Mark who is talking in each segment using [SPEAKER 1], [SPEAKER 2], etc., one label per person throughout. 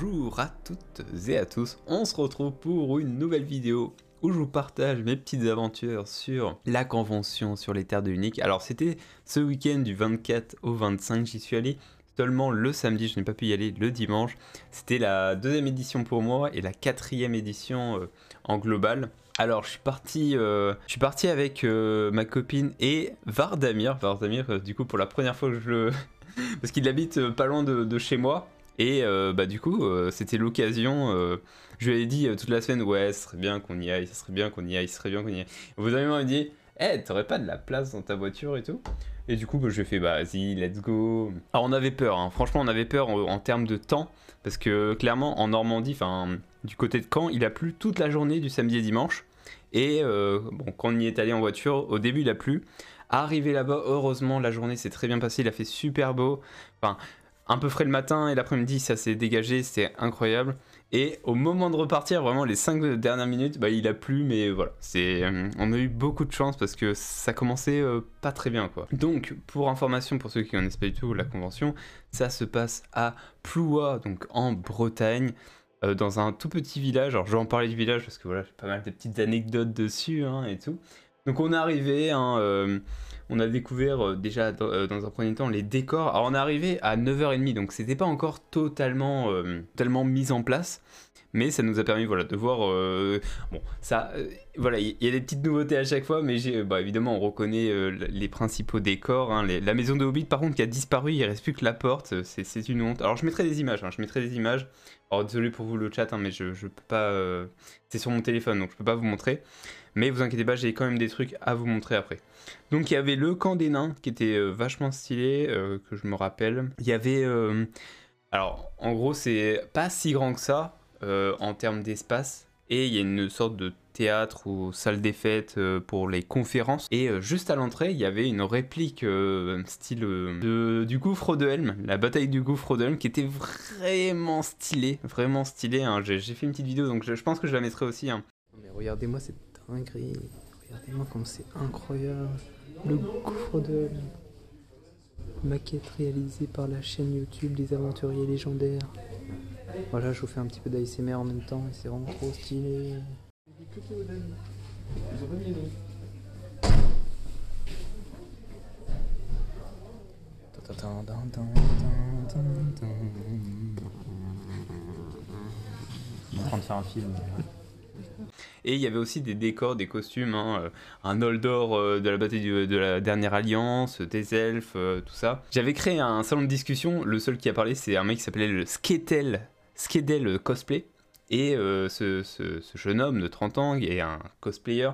[SPEAKER 1] Bonjour à toutes et à tous, on se retrouve pour une nouvelle vidéo où je vous partage mes petites aventures sur la convention sur les terres de Unique. Alors c'était ce week-end du 24 au 25, j'y suis allé seulement le samedi, je n'ai pas pu y aller le dimanche. C'était la deuxième édition pour moi et la quatrième édition en global. Alors je suis parti avec ma copine et Vardamir, du coup pour la première fois que je le... parce qu'il habite pas loin de chez moi. Et du coup, c'était l'occasion, je lui avais dit toute la semaine, ouais, ce serait bien qu'on y aille, ça serait bien qu'on y aille, ce serait bien qu'on y aille. Au bout d'un moment, il m'a dit, t'aurais pas de la place dans ta voiture et tout? Et du coup, je lui ai fait, vas-y, let's go. Alors, on avait peur, hein. Franchement, on avait peur en termes de temps, parce que clairement, en Normandie, enfin, du côté de Caen, il a plu toute la journée du samedi et dimanche. Et quand on y est allé en voiture, au début, il a plu. Arrivé là-bas, heureusement, la journée s'est très bien passée, il a fait super beau. Enfin, un peu frais le matin et l'après-midi, ça s'est dégagé, c'était incroyable. Et au moment de repartir, vraiment les 5 dernières minutes, il a plu, mais voilà. On a eu beaucoup de chance parce que ça commençait pas très bien, quoi. Donc, pour information, pour ceux qui connaissent pas du tout la convention, ça se passe à Plouha, donc en Bretagne, dans un tout petit village. Alors, je vais en parler du village parce que voilà, j'ai pas mal de petites anecdotes dessus et tout. Donc, on est arrivé, on a découvert déjà dans un premier temps les décors. Alors on est arrivé à 9h30, donc c'était pas encore totalement mis en place, mais ça nous a permis de voir, voilà, il y a des petites nouveautés à chaque fois, mais évidemment on reconnaît les principaux décors, hein. La maison de Hobbit par contre qui a disparu, il reste plus que la porte, c'est une honte. Alors je mettrai des images, alors désolé pour vous le chat, mais je peux pas, c'est sur mon téléphone donc je peux pas vous montrer. Mais vous inquiétez pas, j'ai quand même des trucs à vous montrer après. Donc il y avait le camp des nains qui était vachement stylé, que je me rappelle. Il y avait... alors en gros c'est pas si grand que ça en termes d'espace. Et il y a une sorte de théâtre ou salle des fêtes pour les conférences. Et juste à l'entrée, il y avait une réplique style du gouffre de Helm, la bataille du gouffre de Helm, qui était vraiment stylée. Hein. J'ai fait une petite vidéo, donc je pense que je la mettrai aussi. Hein.
[SPEAKER 2] Mais regardez-moi cette dinguerie, regardez-moi comme c'est incroyable. Le gouffre de Helm. Maquette réalisée par la chaîne YouTube des aventuriers légendaires. Voilà, je vous fais un petit peu d'ASMR en même temps et c'est vraiment trop stylé.
[SPEAKER 1] Il est en train de faire un film. Et il y avait aussi des décors, des costumes, hein, un Noldor de la bataille de la dernière alliance, des elfes, tout ça. J'avais créé un salon de discussion, le seul qui a parlé c'est un mec qui s'appelait le Skedel Cosplay. Et ce jeune homme de 30 ans est un cosplayer.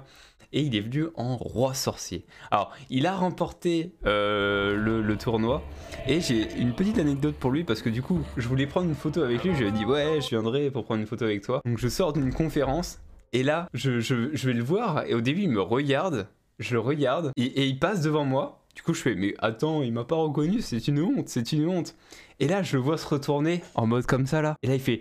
[SPEAKER 1] Et il est venu en roi sorcier. Alors, il a remporté le tournoi. Et j'ai une petite anecdote pour lui parce que du coup, je voulais prendre une photo avec lui. Je lui ai dit, ouais, je viendrai pour prendre une photo avec toi. Donc, je sors d'une conférence. Et là, je vais le voir. Et au début, il me regarde. Je le regarde. Et il passe devant moi. Du coup, je fais, mais attends, il m'a pas reconnu. C'est une honte. Et là, je le vois se retourner en mode comme ça, là. Et là, il fait...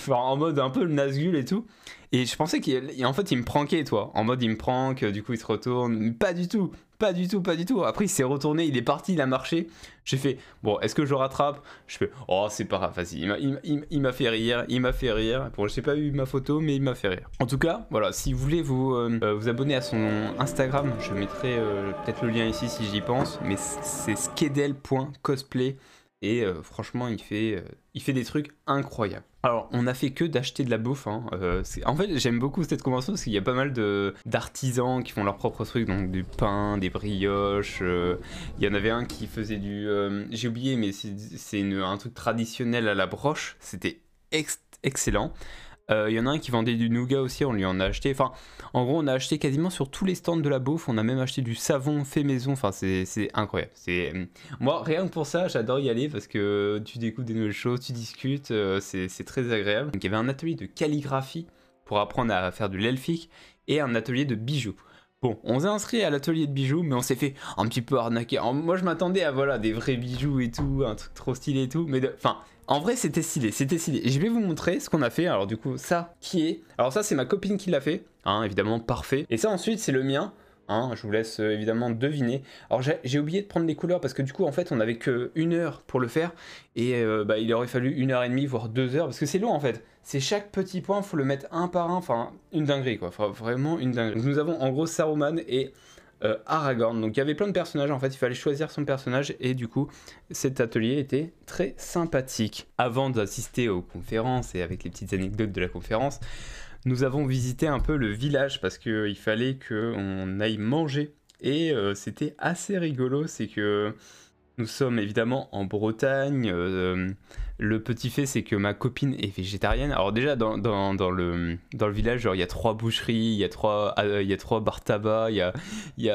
[SPEAKER 1] en mode un peu le Nazgûl et tout. Et je pensais qu'en fait il me pranquait, toi. En mode il me prank, du coup il se retourne. Pas du tout. Après il s'est retourné, il est parti, il a marché. J'ai fait, bon, est-ce que je le rattrape? Je fais, oh c'est pas grave, vas-y. Il m'a fait rire. Bon, j'ai pas eu ma photo, mais il m'a fait rire. En tout cas, voilà, si vous voulez vous abonner à son Instagram, je mettrai peut-être le lien ici si j'y pense. Mais c'est skedel.cosplay. Et franchement, il fait des trucs incroyables. Alors, on a fait que d'acheter de la bouffe. Hein. En fait, j'aime beaucoup cette convention parce qu'il y a pas mal d'artisans qui font leurs propres trucs, donc du pain, des brioches. Il y en avait un qui faisait du... j'ai oublié, mais c'est un truc traditionnel à la broche. C'était excellent. Il y en a un qui vendait du nougat aussi, on lui en a acheté. Enfin, en gros, on a acheté quasiment sur tous les stands de la bouffe. On a même acheté du savon fait maison. Enfin, c'est incroyable. Moi, rien que pour ça, j'adore y aller parce que tu découvres des nouvelles choses, tu discutes. C'est très agréable. Donc, il y avait un atelier de calligraphie pour apprendre à faire de l'elfique et un atelier de bijoux. Bon, on s'est inscrit à l'atelier de bijoux, mais on s'est fait un petit peu arnaquer. Alors, moi, je m'attendais à des vrais bijoux et tout, un truc trop stylé et tout. Mais en vrai, c'était stylé. Et je vais vous montrer ce qu'on a fait. Alors du coup, alors ça, c'est ma copine qui l'a fait. Hein, évidemment, parfait. Et ça, ensuite, c'est le mien. Hein, je vous laisse évidemment deviner. Alors j'ai oublié de prendre les couleurs parce que du coup en fait on avait que 1 heure pour le faire et il aurait fallu 1 heure et demie voire 2 heures parce que c'est long en fait. C'est chaque petit point, faut le mettre un par un, enfin une dinguerie quoi, enfin, vraiment une dinguerie. Donc, nous avons en gros Saruman et Aragorn. Donc il y avait plein de personnages en fait, il fallait choisir son personnage et du coup cet atelier était très sympathique. Avant d'assister aux conférences et avec les petites anecdotes de la conférence, nous avons visité un peu le village parce qu'il fallait qu'on aille manger et c'était assez rigolo, c'est que nous sommes évidemment en Bretagne, le petit fait c'est que ma copine est végétarienne. Alors déjà dans le village, genre il y a 3 boucheries, il y a 3 bars tabac,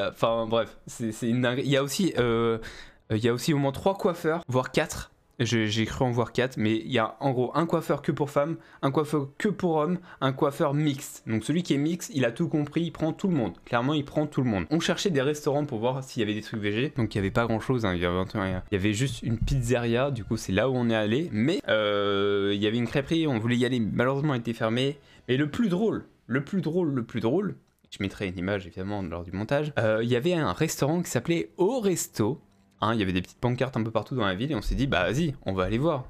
[SPEAKER 1] enfin bref, c'est une dinguerie. Il y a aussi au moins 3 coiffeurs, voire 4. J'ai cru en voir 4, mais il y a en gros un coiffeur que pour femmes, un coiffeur que pour hommes, un coiffeur mixte. Donc celui qui est mixte, il a tout compris, il prend tout le monde. Clairement, il prend tout le monde. On cherchait des restaurants pour voir s'il y avait des trucs végés, donc il n'y avait pas grand chose, hein, il y avait juste une pizzeria, du coup c'est là où on est allé. Mais il y avait une crêperie, on voulait y aller, malheureusement elle était fermée. Mais le plus drôle, je mettrai une image évidemment lors du montage, il y avait un restaurant qui s'appelait Au Resto. Hein, il y avait des petites pancartes un peu partout dans la ville et on s'est dit bah vas-y, on va aller voir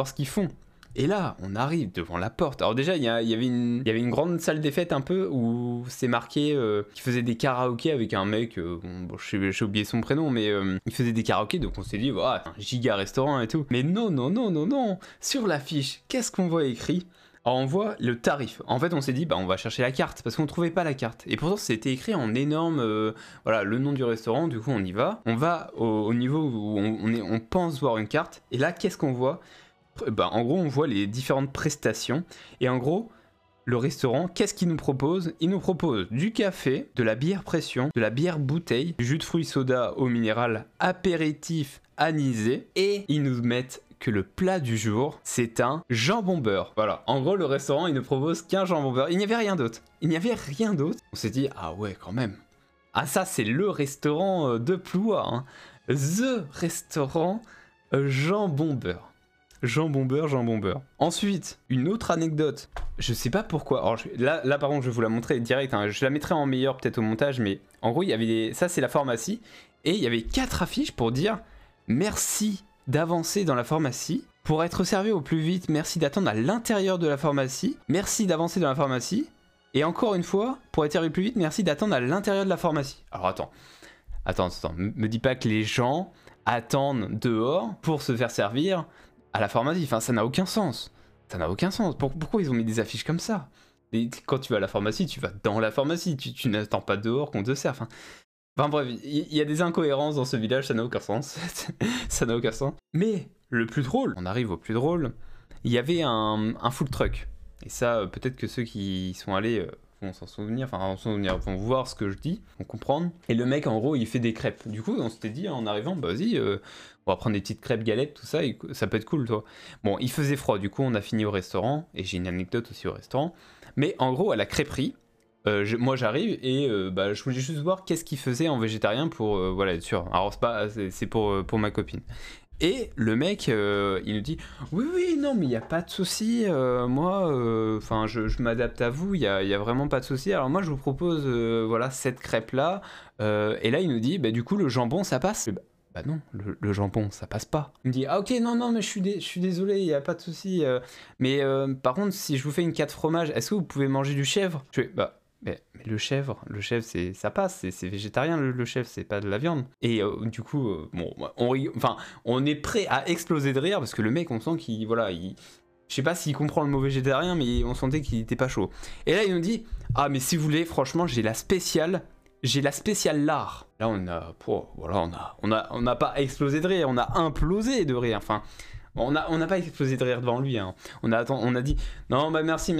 [SPEAKER 1] ce qu'ils font. Et là, on arrive devant la porte. Alors déjà, il y avait une grande salle des fêtes un peu où c'est marqué qui faisait des karaokés avec un mec, j'ai oublié son prénom, mais il faisait des karaokés, donc on s'est dit, voilà, un giga restaurant et tout. Mais non, sur l'affiche, qu'est-ce qu'on voit écrit ? Alors on voit le tarif. En fait, on s'est dit, bah on va chercher la carte parce qu'on trouvait pas la carte. Et pourtant, c'était écrit en énorme, voilà, le nom du restaurant. Du coup, on y va. On va au niveau où on pense voir une carte. Et là, qu'est-ce qu'on voit ? Bah, en gros, on voit les différentes prestations. Et en gros, le restaurant, qu'est-ce qu'il nous propose ? Il nous propose du café, de la bière pression, de la bière bouteille, du jus de fruits soda eau minérale, apéritif anisé. Et ils nous mettent que le plat du jour, c'est un jambon beurre. Voilà, en gros, le restaurant, il ne propose qu'un jambon beurre. Il n'y avait rien d'autre. On s'est dit, ah ouais, quand même. Ah ça, c'est le restaurant de Ploua. Hein. The restaurant jambon beurre. Jambon beurre. Ensuite, une autre anecdote. Je sais pas pourquoi. Alors, là par contre, je vais vous la montrer direct. Hein. Je la mettrai en meilleur peut-être au montage, mais en gros, il y avait ça, c'est la pharmacie. Et il y avait 4 affiches pour dire merci d'avancer dans la pharmacie. Pour être servi au plus vite, merci d'attendre à l'intérieur de la pharmacie. Merci d'avancer dans la pharmacie. Et encore une fois, pour être servi plus vite, merci d'attendre à l'intérieur de la pharmacie. Alors attends. Me dis pas que les gens attendent dehors pour se faire servir à la pharmacie. Enfin, ça n'a aucun sens. Pourquoi ils ont mis des affiches comme ça ? Et quand tu vas à la pharmacie, tu vas dans la pharmacie. Tu n'attends pas dehors qu'on te serve. Enfin bref, il y a des incohérences dans ce village, ça n'a aucun sens. Mais le plus drôle, on arrive au plus drôle, il y avait un food truck. Et ça, peut-être que ceux qui y sont allés vont s'en souvenir, vont voir ce que je dis, vont comprendre. Et le mec, en gros, il fait des crêpes. Du coup, on s'était dit en arrivant, bah vas-y, on va prendre des petites crêpes galettes, tout ça, et ça peut être cool, toi. Bon, il faisait froid, du coup, on a fini au restaurant, et j'ai une anecdote aussi au restaurant. Mais en gros, à la crêperie, moi j'arrive et je voulais juste voir qu'est-ce qu'il faisait en végétarien pour voilà, être sûr. Alors c'est pour ma copine. Et le mec, il nous dit oui, non, mais il n'y a pas de souci. Moi, je m'adapte à vous. Il y a vraiment pas de souci. Alors moi, je vous propose voilà cette crêpe là. Et là, il nous dit du coup le jambon ça passe. Bah non, le jambon ça passe pas. Il me dit ah ok non mais je suis désolé, il y a pas de souci. Mais par contre, si je vous fais une 4 fromages, est-ce que vous pouvez manger du chèvre ? Je fais mais le chèvre ça passe, c'est végétarien le chèvre, c'est pas de la viande. Et du coup, on est prêt à exploser de rire parce que le mec, on sent qu'il, voilà, je sais pas s'il comprend le mot végétarien, mais on sentait qu'il était pas chaud. Et là, il nous dit, ah mais si vous voulez, franchement, j'ai la spéciale lard. Là, on n'a pas explosé de rire, on a implosé de rire. Enfin. On n'a pas explosé de rire devant lui, hein. On a dit non merci,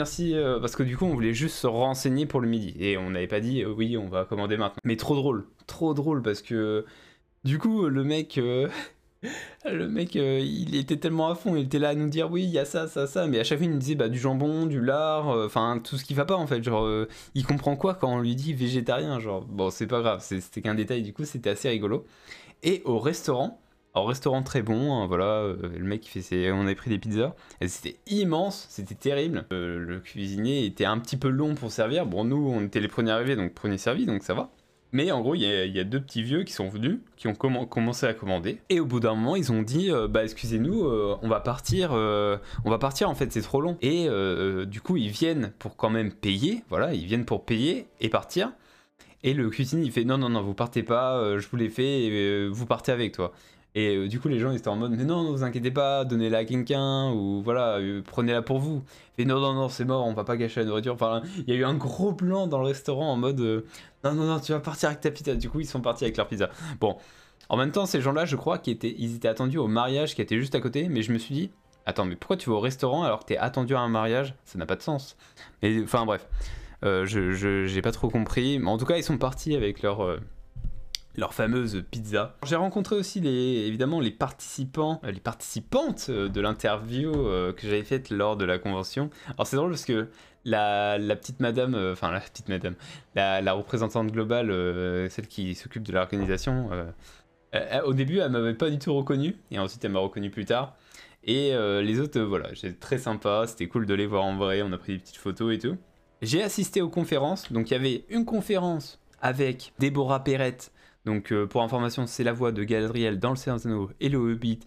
[SPEAKER 1] parce que du coup on voulait juste se renseigner pour le midi et on n'avait pas dit oui on va commander maintenant. Mais trop drôle parce que du coup le mec il était tellement à fond, il était là à nous dire oui il y a ça, mais à chaque fois il nous disait du jambon, du lard, enfin tout ce qui va pas en fait, genre il comprend quoi quand on lui dit végétarien, genre bon c'est pas grave, c'était qu'un détail, du coup c'était assez rigolo. Et au restaurant très bon, hein, voilà, le mec on avait pris des pizzas, et c'était immense, c'était terrible. Le cuisinier était un petit peu long pour servir, bon nous on était les premiers arrivés, donc premier servi, donc ça va. Mais en gros, il y a deux petits vieux qui sont venus, qui ont commencé à commander. Et au bout d'un moment, ils ont dit bah excusez-nous, on va partir en fait, c'est trop long. Et du coup, ils viennent pour quand même payer, voilà, ils viennent pour payer et partir. Et le cuisinier il fait non, non, non, vous partez pas, je vous l'ai fait, et, vous partez avec toi. Et du coup, les gens ils étaient en mode mais non, ne vous inquiétez pas, donnez-la à quelqu'un, ou voilà, prenez-la pour vous. Il fait non, non, non, c'est mort, on va pas gâcher la nourriture. Enfin, il y a eu un gros blanc dans le restaurant en mode non, non, non, tu vas partir avec ta pizza. Du coup, ils sont partis avec leur pizza. Bon, en même temps, ces gens-là, je crois ils étaient attendus au mariage qui était juste à côté, mais je me suis dit attends, mais pourquoi tu vas au restaurant alors que t'es attendu à un mariage? Ça n'a pas de sens. Mais enfin, bref. J'ai pas trop compris, mais en tout cas ils sont partis avec leur fameuse pizza. J'ai rencontré aussi évidemment les participants, les participantes de l'interview que j'avais faite lors de la convention. Alors c'est drôle parce que la petite madame, enfin la petite madame, la représentante globale, celle qui s'occupe de l'organisation, au début elle m'avait pas du tout reconnu, et ensuite elle m'a reconnu plus tard. Et les autres, voilà, c'était très sympa, c'était cool de les voir en vrai, on a pris des petites photos et tout. J'ai assisté aux conférences, donc il y avait une conférence avec Déborah Perrette, donc pour information c'est la voix de Galadriel dans le Seigneur des Anneaux et le Hobbit,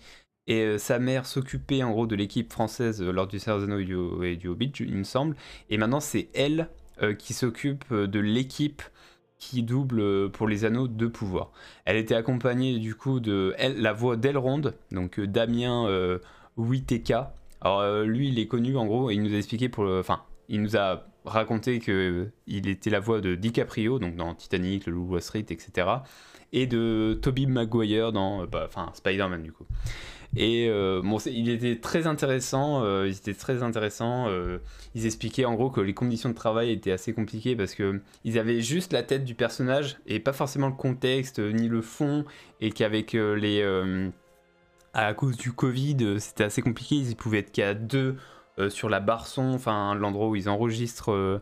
[SPEAKER 1] et sa mère s'occupait en gros de l'équipe française lors du Seigneur des Anneaux et du Hobbit il me semble, et maintenant c'est elle qui s'occupe de l'équipe qui double pour les Anneaux de pouvoir. Elle était accompagnée du coup de la voix d'Elrond, donc Damien Witeka. Alors lui il est connu en gros, et il nous a expliqué il nous a raconté qu'il était la voix de DiCaprio, donc dans Titanic, Le Loup de Wall Street, etc. Et de Tobey Maguire dans Spider-Man du coup. Et il était très intéressant, ils expliquaient en gros que les conditions de travail étaient assez compliquées parce que ils avaient juste la tête du personnage et pas forcément le contexte ni le fond, et qu'avec à cause du Covid, c'était assez compliqué, ils pouvaient être qu'à deux sur la barre son, enfin l'endroit où ils enregistrent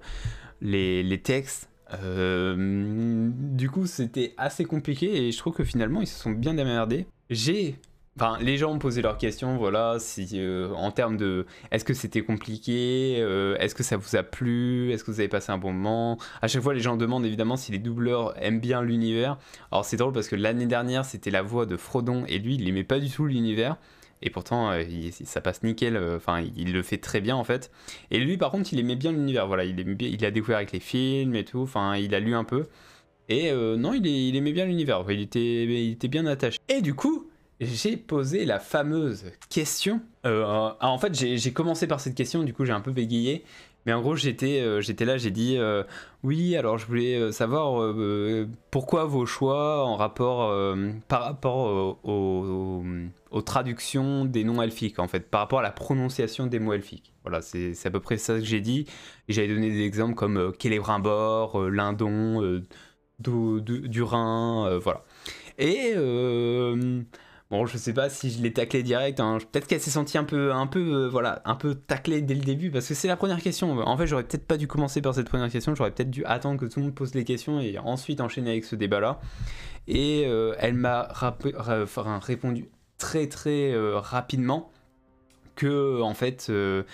[SPEAKER 1] les textes. Du coup, c'était assez compliqué et je trouve que finalement ils se sont bien démerdés. Les gens ont posé leurs questions, voilà, si, en termes de est-ce que c'était compliqué, est-ce que ça vous a plu, est-ce que vous avez passé un bon moment. À chaque fois, les gens demandent évidemment si les doubleurs aiment bien l'univers. Alors, c'est drôle parce que l'année dernière, c'était la voix de Frodon et lui, il aimait pas du tout l'univers. Et pourtant, ça passe nickel, il le fait très bien en fait. Et lui, par contre, il aimait bien l'univers, voilà, il a découvert avec les films et tout, il a lu un peu. Et non, il aimait bien l'univers, il était bien attaché. Et du coup, j'ai posé la fameuse question. En fait, j'ai commencé par cette question, du coup j'ai un peu bégayé. Mais en gros, j'étais là, j'ai dit oui, alors je voulais savoir pourquoi vos choix par rapport aux traductions des noms elfiques, en fait, par rapport à la prononciation des mots elfiques. Voilà, c'est à peu près ça que j'ai dit. Et j'avais donné des exemples comme Célébrimbor, Lindon, Durin, voilà. Et bon, je sais pas si je l'ai taclé direct, hein. Peut-être qu'elle s'est sentie un peu taclée dès le début, parce que c'est la première question. En fait, j'aurais peut-être pas dû commencer par cette première question, j'aurais peut-être dû attendre que tout le monde pose les questions et ensuite enchaîner avec ce débat-là. Et elle m'a répondu très très rapidement que, en fait, elle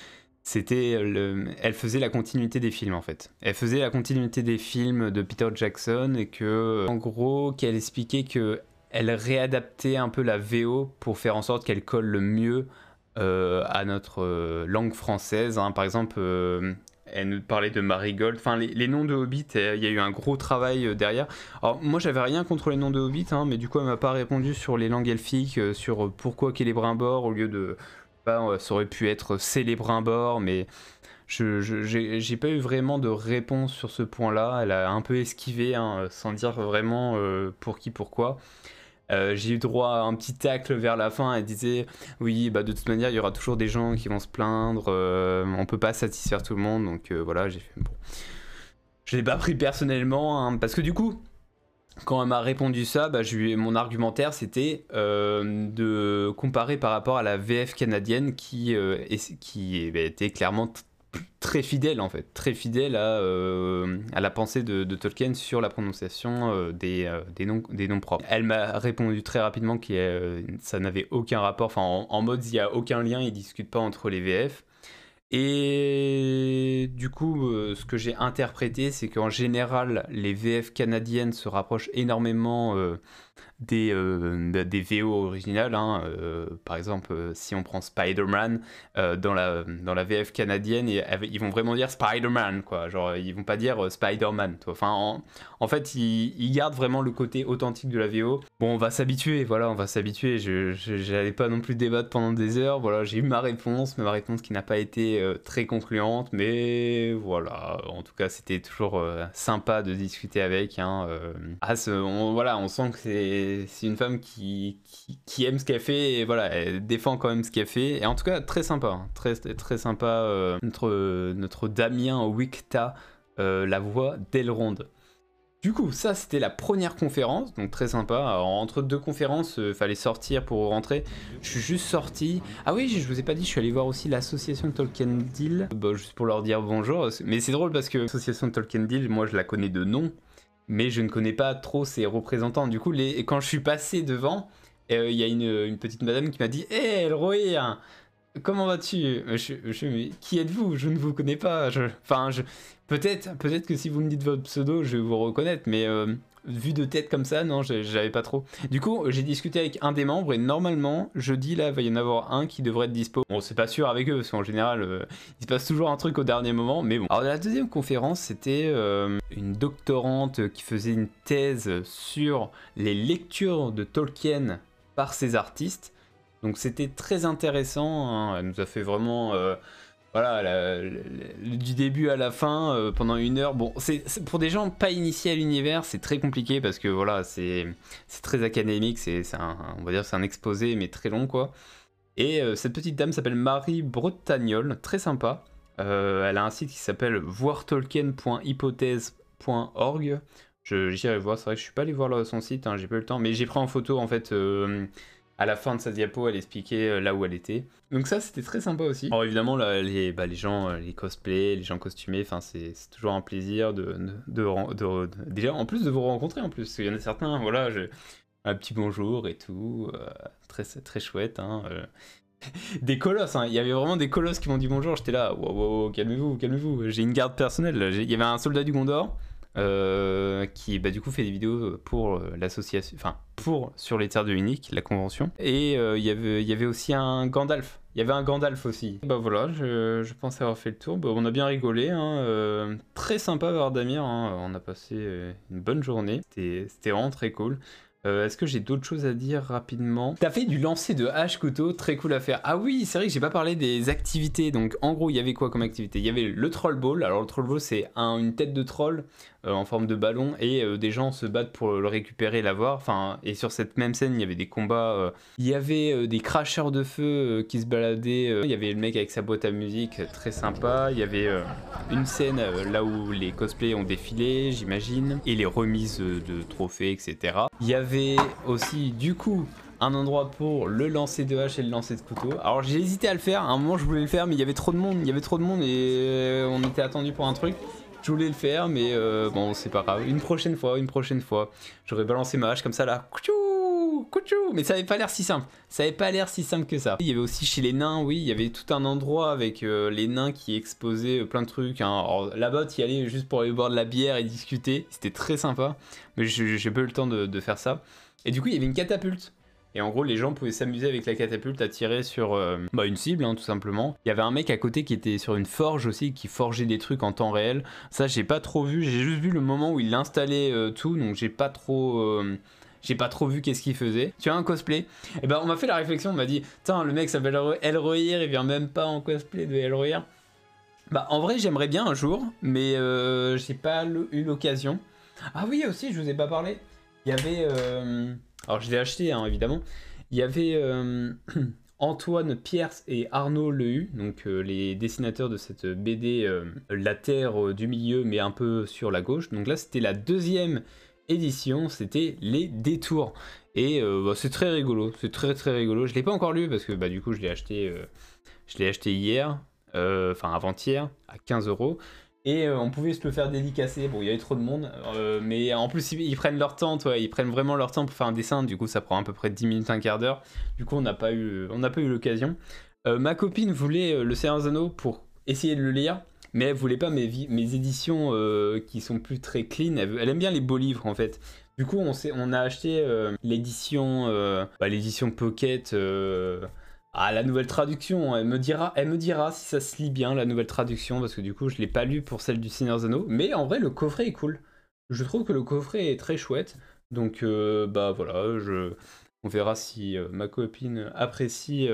[SPEAKER 1] faisait la continuité des films en fait. Elle faisait la continuité des films de Peter Jackson et que, en gros, qu'elle expliquait que elle réadaptait un peu la VO pour faire en sorte qu'elle colle le mieux à notre langue française. Hein. Par exemple, elle nous parlait de Marigold. Enfin, les noms de Hobbit, il y a eu un gros travail derrière. Alors, moi, j'avais rien contre les noms de Hobbit, hein, mais du coup, elle m'a pas répondu sur les langues elfiques, sur pourquoi Célébrimbor au lieu de... ça aurait pu être Célébrimbor, mais j'ai pas eu vraiment de réponse sur ce point-là. Elle a un peu esquivé, hein, sans dire vraiment pour qui, pourquoi. J'ai eu droit à un petit tacle vers la fin. Elle disait oui, de toute manière il y aura toujours des gens qui vont se plaindre, on peut pas satisfaire tout le monde, donc voilà, j'ai fait bon, je l'ai pas pris personnellement, hein, parce que du coup quand elle m'a répondu ça, mon argumentaire c'était de comparer par rapport à la VF canadienne qui était clairement très fidèle en fait, très fidèle à la pensée de Tolkien sur la prononciation des noms propres. Elle m'a répondu très rapidement que ça n'avait aucun rapport, en mode il n'y a aucun lien, ils discutent pas entre les VF. Et du coup, ce que j'ai interprété, c'est qu'en général, les VF canadiennes se rapprochent énormément des VO originales. Hein. Par exemple, si on prend Spider-Man, dans la VF canadienne, ils vont vraiment dire Spider-Man, quoi. Genre, ils vont pas dire Spider-Man. Enfin, en fait, ils gardent vraiment le côté authentique de la VO. Bon, on va s'habituer, voilà, on va s'habituer. J'allais pas non plus débattre pendant des heures. Voilà, j'ai eu ma réponse, mais ma réponse qui n'a pas été très concluante. Mais voilà, en tout cas, c'était toujours sympa de discuter avec. Hein. Voilà, on sent que c'est une femme qui aime ce qu'elle fait et voilà, elle défend quand même ce qu'elle fait. Et en tout cas, très sympa, hein, très sympa. Notre Damien Wikta, la voix d'Elrond. Du coup, ça c'était la première conférence, donc très sympa. Alors, entre deux conférences, fallait sortir pour rentrer. Je suis juste sorti. Ah oui, je vous ai pas dit, je suis allé voir aussi l'association Tolkien Deal. Bah, juste pour leur dire bonjour. Mais c'est drôle parce que l'association Tolkien Deal, moi je la connais de nom, mais je ne connais pas trop ses représentants. Du coup, quand je suis passé devant, il y a une petite madame qui m'a dit « Hé, Elrohir, comment vas-tu » mais qui êtes-vous? Je ne vous connais pas. Peut-être que si vous me dites votre pseudo, je vais vous reconnaître, mais vu de tête comme ça, non, j'avais pas trop. Du coup, j'ai discuté avec un des membres et normalement, jeudi, là, il va y en avoir un qui devrait être dispo. Bon, c'est pas sûr avec eux, parce qu'en général, il se passe toujours un truc au dernier moment, mais bon. Alors, la deuxième conférence, c'était une doctorante qui faisait une thèse sur les lectures de Tolkien par ses artistes. Donc, c'était très intéressant, hein. Elle nous a fait vraiment... voilà, du début à la fin, pendant 1 heure. Bon, c'est pour des gens pas initiés à l'univers, c'est très compliqué parce que voilà, c'est très académique, on va dire c'est un exposé, mais très long, quoi. Et cette petite dame s'appelle Marie Bretagnol, très sympa. Elle a un site qui s'appelle voirtolkien.hypothèse.org. J'irai voir, c'est vrai que je suis pas allé voir son site, hein, j'ai pas eu le temps, mais j'ai pris en photo en fait. À la fin de sa diapo, elle expliquait là où elle était. Donc ça, c'était très sympa aussi. Alors évidemment, là, les gens, les cosplays, les gens costumés, enfin, c'est toujours un plaisir déjà, en plus de vous rencontrer, en plus. Il y en a certains, voilà, un petit bonjour et tout, très, très chouette, hein. Des colosses, hein. Il y avait vraiment des colosses qui m'ont dit bonjour, j'étais là, wow, calmez-vous, j'ai une garde personnelle. Il y avait un soldat du Gondor, qui du coup fait des vidéos pour l'association, enfin sur les terres de Unique, la convention, et il y avait aussi un Gandalf. Il y avait un Gandalf aussi. Bah voilà, je pense avoir fait le tour. Bah, on a bien rigolé, hein, très sympa Vardamir, hein. On a passé une bonne journée. C'était vraiment très cool. Est-ce que j'ai d'autres choses à dire rapidement? T'as fait du lancer de hache couteau, très cool à faire. Ah oui, c'est vrai que j'ai pas parlé des activités. Donc en gros, il y avait quoi comme activité? Il y avait le troll ball. Alors le troll ball, c'est une tête de troll en forme de ballon et des gens se battent pour le récupérer et l'avoir. Enfin, et sur cette même scène, il y avait des combats. Il y avait des cracheurs de feu qui se baladaient. Il y avait le mec avec sa boîte à musique, très sympa. Il y avait une scène là où les cosplays ont défilé, j'imagine, et les remises de trophées, etc. Il y avait aussi du coup un endroit pour le lancer de hache et le lancer de couteau. Alors j'ai hésité à le faire, à un moment je voulais le faire mais il y avait trop de monde, et on était attendu pour un truc. Je voulais le faire mais bon c'est pas grave, une prochaine fois. J'aurais balancé ma hache comme ça là, mais ça avait pas l'air si simple, que ça. Il y avait aussi chez les nains, oui, il y avait tout un endroit avec les nains qui exposaient plein de trucs, hein. Alors là-bas tu y allais juste pour aller boire de la bière et discuter, c'était très sympa, mais j'ai pas eu le temps de faire ça. Et du coup il y avait une catapulte. Et en gros, les gens pouvaient s'amuser avec la catapulte à tirer sur une cible, hein, tout simplement. Il y avait un mec à côté qui était sur une forge aussi, qui forgeait des trucs en temps réel. Ça, j'ai pas trop vu. J'ai juste vu le moment où il installait tout, donc j'ai pas trop vu qu'est-ce qu'il faisait. Tu as un cosplay? Et ben, on m'a fait la réflexion, on m'a dit, tiens, le mec s'appelle Elrohir, il vient même pas en cosplay de Elrohir. Bah, en vrai, j'aimerais bien un jour, mais j'ai pas eu l'occasion. Ah oui, aussi, je vous ai pas parlé. Il y avait... alors je l'ai acheté, hein, évidemment. Il y avait Antoine Pierce et Arnaud Lehu, donc les dessinateurs de cette BD La Terre du Milieu, mais un peu sur la gauche. Donc là, c'était la 2e édition, c'était Les Détours. Et c'est très rigolo, c'est très très rigolo. Je l'ai pas encore lu parce que du coup, je l'ai acheté hier, enfin avant-hier, à 15 €. Et on pouvait se le faire dédicacer. Bon, il y avait trop de monde, mais en plus ils prennent leur temps, ils prennent vraiment leur temps pour faire un dessin. Du coup, ça prend à peu près 10 minutes, un quart d'heure. Du coup, on n'a pas eu l'occasion. Ma copine voulait le Seigneur des Anneaux pour essayé de le lire, mais elle voulait pas mes éditions qui sont plus très clean. Elle aime bien les beaux livres en fait. Du coup, on a acheté l'édition Pocket. La nouvelle traduction, elle me dira si ça se lit bien, la nouvelle traduction, parce que du coup, je l'ai pas lu pour celle du Seigneur des Anneaux. Mais en vrai, le coffret est cool. Je trouve que le coffret est très chouette. Donc, voilà, on verra si ma copine apprécie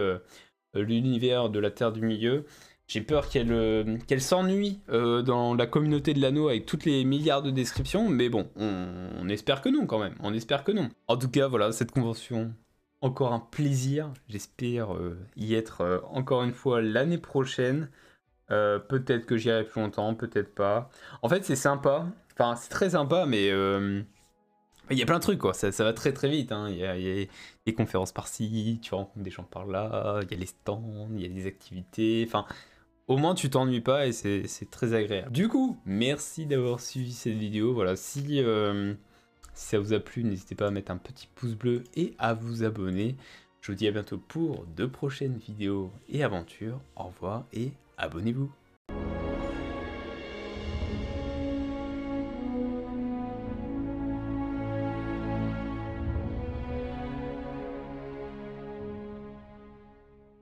[SPEAKER 1] l'univers de la Terre du Milieu. J'ai peur qu'elle s'ennuie dans la communauté de l'anneau avec toutes les milliards de descriptions, mais bon, on espère que non quand même, on espère que non. En tout cas, voilà, cette convention, encore un plaisir, j'espère y être encore une fois l'année prochaine. Peut-être que j'irai plus longtemps, peut-être pas. En fait, c'est sympa, enfin c'est très sympa, mais il y a plein de trucs quoi, ça va très très vite, hein. Il y a des conférences par-ci, tu rencontres des gens par-là, il y a les stands, il y a des activités, enfin... Au moins tu t'ennuies pas et c'est très agréable. Du coup, merci d'avoir suivi cette vidéo. Voilà, si ça vous a plu, n'hésitez pas à mettre un petit pouce bleu et à vous abonner. Je vous dis à bientôt pour de prochaines vidéos et aventures. Au revoir et abonnez-vous.